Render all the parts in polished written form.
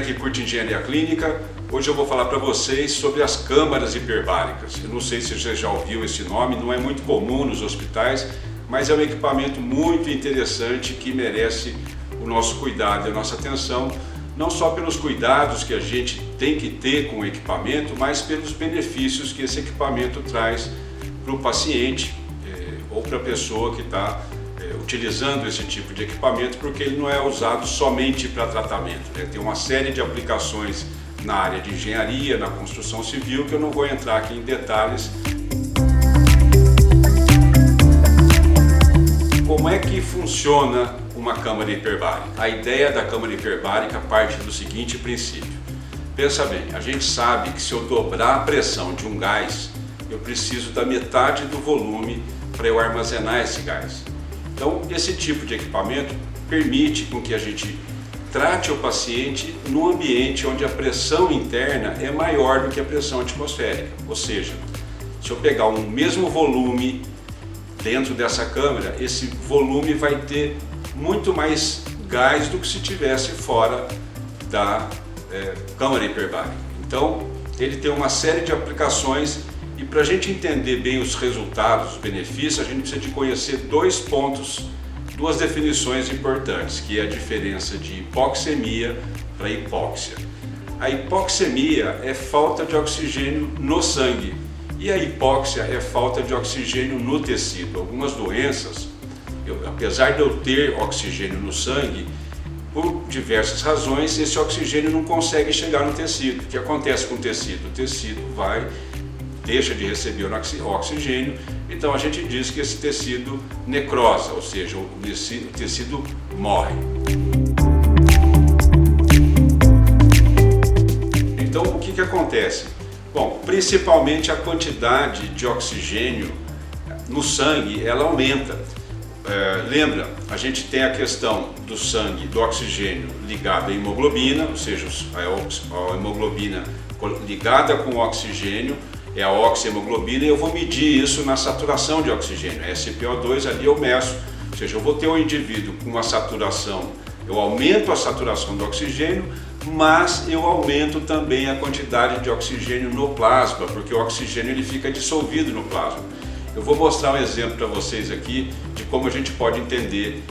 que curte engenharia clínica. Hoje eu vou falar para vocês sobre as câmaras hiperbáricas. Eu não sei se você já ouviu esse nome, não é muito comum nos hospitais, mas é um equipamento muito interessante que merece o nosso cuidado e a nossa atenção, não só pelos cuidados que a gente tem que ter com o equipamento, mas pelos benefícios que esse equipamento traz para o paciente ou para a pessoa que está utilizando esse tipo de equipamento, porque ele não é usado somente para tratamento, né? Tem uma série de aplicações na área de engenharia, na construção civil, que eu não vou entrar aqui em detalhes. Como é que funciona uma câmara hiperbárica? A ideia da câmara hiperbárica parte do seguinte princípio. Pensa bem, a gente sabe que se eu dobrar a pressão de um gás, eu preciso da metade do volume para eu armazenar esse gás. Então, esse tipo de equipamento permite com que a gente trate o paciente no ambiente onde a pressão interna é maior do que a pressão atmosférica. Ou seja, se eu pegar um mesmo volume dentro dessa câmara, esse volume vai ter muito mais gás do que se tivesse fora da câmara hiperbárica. Então, ele tem uma série de aplicações e para a gente entender bem os resultados, os benefícios, a gente precisa de conhecer dois pontos, duas definições importantes, que é a diferença de hipoxemia para hipóxia. A hipoxemia é falta de oxigênio no sangue e a hipóxia é falta de oxigênio no tecido. Algumas doenças, apesar de eu ter oxigênio no sangue, por diversas razões, esse oxigênio não consegue chegar no tecido. O que acontece com o tecido? O tecido deixa de receber o oxigênio, então a gente diz que esse tecido necrosa, ou seja, o tecido morre. Então o que acontece? Bom, principalmente a quantidade de oxigênio no sangue, ela aumenta. Lembra, a gente tem a questão do sangue, do oxigênio ligado à hemoglobina, ou seja, a hemoglobina ligada com o oxigênio, é a oxihemoglobina, e eu vou medir isso na saturação de oxigênio, a SpO2 ali eu meço, ou seja, eu vou ter um indivíduo com uma saturação, eu aumento a saturação do oxigênio, mas eu aumento também a quantidade de oxigênio no plasma, porque o oxigênio ele fica dissolvido no plasma. Eu vou mostrar um exemplo para vocês aqui de como a gente pode entender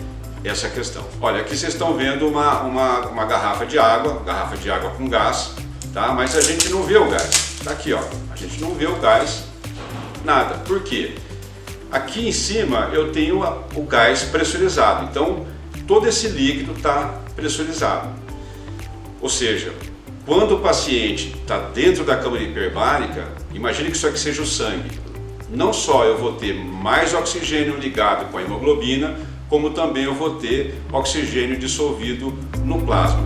essa questão. Olha, aqui vocês estão vendo uma garrafa de água com gás, tá? Mas a gente não vê o gás. Tá aqui, ó. A gente não vê o gás, nada. Por quê? Aqui em cima eu tenho o gás pressurizado. Então, todo esse líquido está pressurizado. Ou seja, quando o paciente está dentro da câmara hiperbárica, imagine que isso aqui seja o sangue. Não só eu vou ter mais oxigênio ligado com a hemoglobina, como também eu vou ter oxigênio dissolvido no plasma.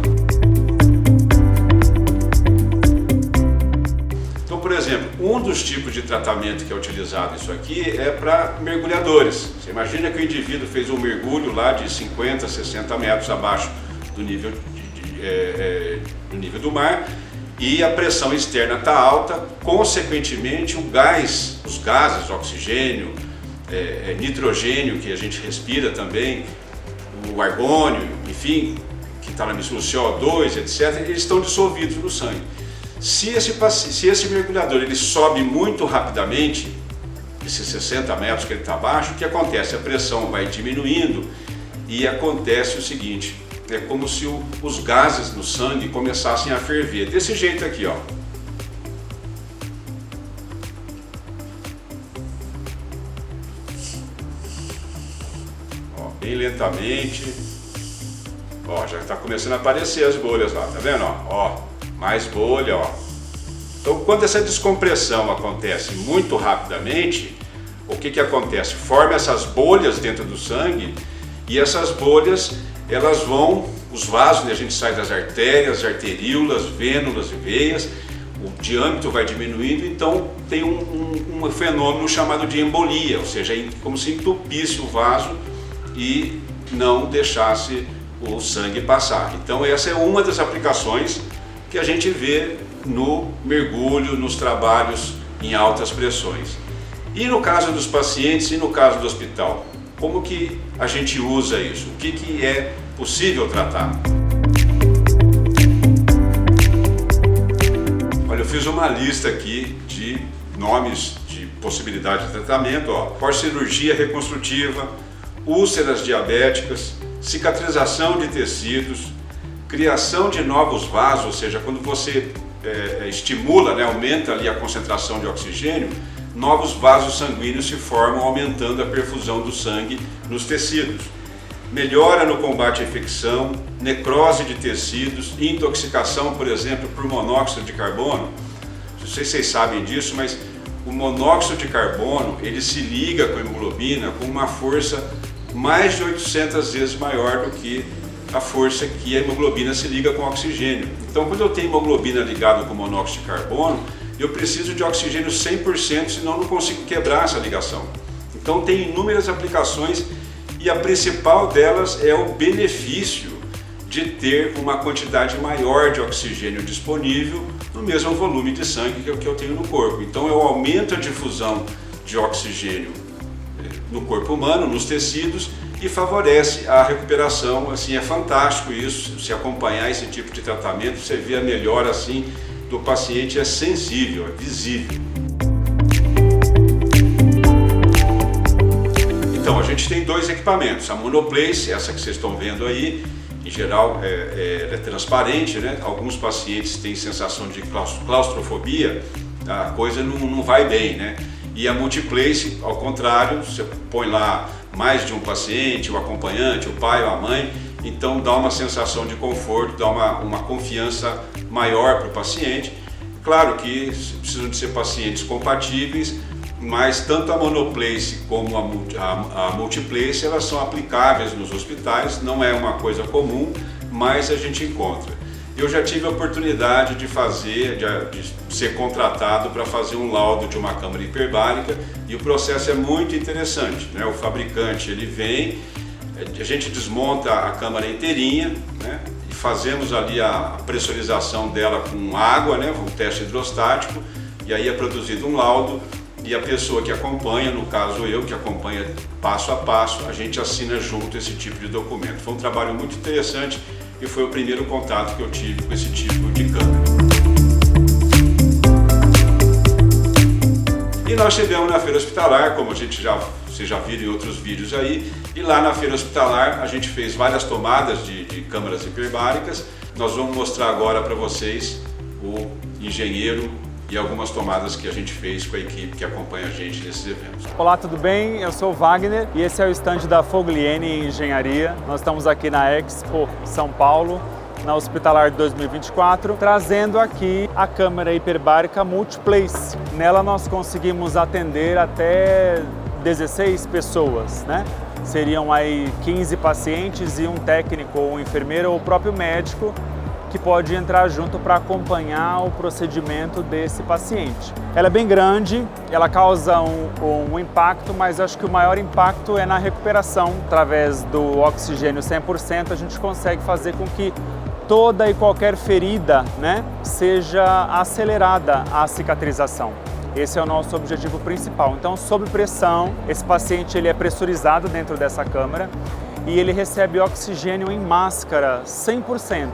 Então, por exemplo, um dos tipos de tratamento que é utilizado isso aqui é para mergulhadores. Você imagina que o indivíduo fez um mergulho lá de 50, 60 metros abaixo do nível do mar, e a pressão externa está alta, consequentemente os gases, oxigênio, nitrogênio que a gente respira também, o argônio, enfim, que está na mistura, o CO2, etc., eles estão dissolvidos no sangue. Se esse mergulhador ele sobe muito rapidamente, esses 60 metros que ele está abaixo, o que acontece? A pressão vai diminuindo e acontece o seguinte: é como se os gases no sangue começassem a ferver, desse jeito aqui, ó. Ó, bem lentamente. Ó, já está começando a aparecer as bolhas lá, tá vendo? Ó, mais bolha, ó. Então, quando essa descompressão acontece muito rapidamente, o que acontece? Forma essas bolhas dentro do sangue, e essas bolhas elas vão, os vasos, né, a gente sai das artérias, arteríolas, vênulas e veias, o diâmetro vai diminuindo, então tem um fenômeno chamado de embolia, ou seja, como se entupisse o vaso e não deixasse o sangue passar. Então essa é uma das aplicações que a gente vê no mergulho, nos trabalhos em altas pressões. E no caso dos pacientes e no caso do hospital, como que a gente usa isso? O que é possível tratar? fiz uma lista aqui de nomes de possibilidade de tratamento, ó, pós-cirurgia reconstrutiva, úlceras diabéticas, cicatrização de tecidos, criação de novos vasos, ou seja, quando você estimula, né, aumenta ali a concentração de oxigênio, novos vasos sanguíneos se formam, aumentando a perfusão do sangue nos tecidos. Melhora no combate à infecção, necrose de tecidos, intoxicação, por exemplo, por monóxido de carbono. Não sei se vocês sabem disso, mas o monóxido de carbono, ele se liga com a hemoglobina com uma força mais de 800 vezes maior do que a força que a hemoglobina se liga com o oxigênio. Então, quando eu tenho hemoglobina ligada com monóxido de carbono, eu preciso de oxigênio 100%, senão eu não consigo quebrar essa ligação. Então, tem inúmeras aplicações e a principal delas é o benefício de ter uma quantidade maior de oxigênio disponível no mesmo volume de sangue que eu tenho no corpo. Então, eu aumento a difusão de oxigênio no corpo humano, nos tecidos, e favorece a recuperação. Assim, é fantástico isso, se acompanhar esse tipo de tratamento, você vê a melhora assim do paciente, é sensível, é visível. Então, a gente tem dois equipamentos, a Monoplace, essa que vocês estão vendo aí, em geral é transparente, né? Alguns pacientes têm sensação de claustrofobia, a coisa não vai bem, né? E a Multiplace, ao contrário, você põe lá mais de um paciente, o acompanhante, o pai ou a mãe, então dá uma sensação de conforto, dá uma confiança maior para o paciente. Claro que precisam de ser pacientes compatíveis, mas tanto a Monoplace como a Multiplace, elas são aplicáveis nos hospitais, não é uma coisa comum, mas a gente encontra. Eu já tive a oportunidade de ser contratado para fazer um laudo de uma câmara hiperbárica, e o processo é muito interessante, né? O fabricante, ele vem, a gente desmonta a câmara inteirinha, né? E fazemos ali a pressurização dela com água, né? Um teste hidrostático, e aí é produzido um laudo, e a pessoa que acompanha, no caso eu, que acompanha passo a passo, a gente assina junto esse tipo de documento. Foi um trabalho muito interessante e foi o primeiro contato que eu tive com esse tipo de câmera. E nós chegamos na feira hospitalar, como vocês já viram em outros vídeos aí, e lá na feira hospitalar a gente fez várias tomadas de câmaras hiperbáricas. Nós vamos mostrar agora para vocês o engenheiro e algumas tomadas que a gente fez com a equipe que acompanha a gente nesses eventos. Olá, tudo bem? Eu sou o Wagner e esse é o stand da Fogliene Engenharia. Nós estamos aqui na Expo São Paulo, na Hospitalar 2024, trazendo aqui a câmera hiperbárica Multiplace. Nela nós conseguimos atender até 16 pessoas, né? Seriam aí 15 pacientes e um técnico ou um enfermeiro ou o próprio médico que pode entrar junto para acompanhar o procedimento desse paciente. Ela é bem grande, ela causa um impacto, mas acho que o maior impacto é na recuperação. Através do oxigênio 100%, a gente consegue fazer com que toda e qualquer ferida, né, seja acelerada a cicatrização. Esse é o nosso objetivo principal. Então, sob pressão, esse paciente ele é pressurizado dentro dessa câmara e ele recebe oxigênio em máscara 100%.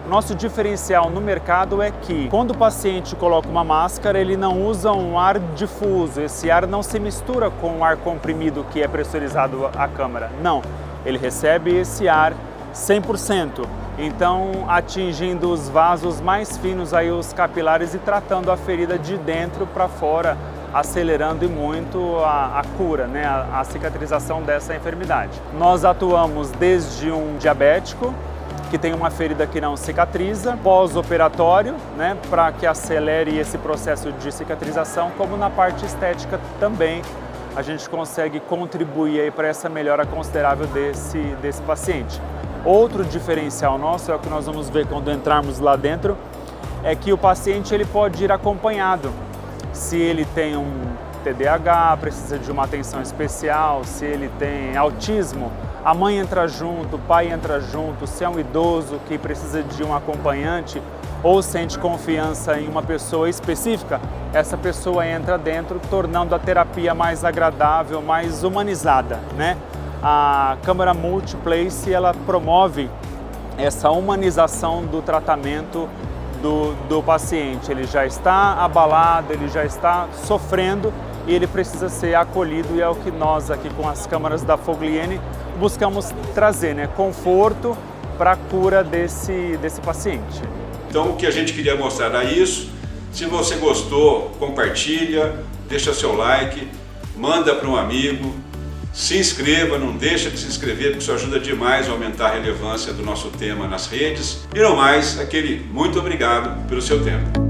Nosso diferencial no mercado é que quando o paciente coloca uma máscara, ele não usa um ar difuso, esse ar não se mistura com o ar comprimido que é pressurizado à câmara. Não, ele recebe esse ar 100%, então atingindo os vasos mais finos, aí os capilares, e tratando a ferida de dentro para fora, acelerando e muito a cura, né, a cicatrização dessa enfermidade. Nós atuamos desde um diabético que tem uma ferida que não cicatriza, pós-operatório, né, para que acelere esse processo de cicatrização, como na parte estética também a gente consegue contribuir aí para essa melhora considerável desse paciente. Outro diferencial nosso é o que nós vamos ver quando entrarmos lá dentro, é que o paciente ele pode ir acompanhado. Se ele tem um TDAH, precisa de uma atenção especial, se ele tem autismo, a mãe entra junto, o pai entra junto, se é um idoso que precisa de um acompanhante ou sente confiança em uma pessoa específica, essa pessoa entra dentro, tornando a terapia mais agradável, mais humanizada, né? A câmara Multiplace, ela promove essa humanização do tratamento do paciente, ele já está abalado, ele já está sofrendo e ele precisa ser acolhido, e é o que nós aqui com as câmaras da Fogliene buscamos trazer, né? Conforto para a cura desse paciente. Então o que a gente queria mostrar é isso. Se você gostou, compartilha, deixa seu like, manda para um amigo, se inscreva, não deixa de se inscrever, porque isso ajuda demais a aumentar a relevância do nosso tema nas redes. E no mais, aquele muito obrigado pelo seu tempo.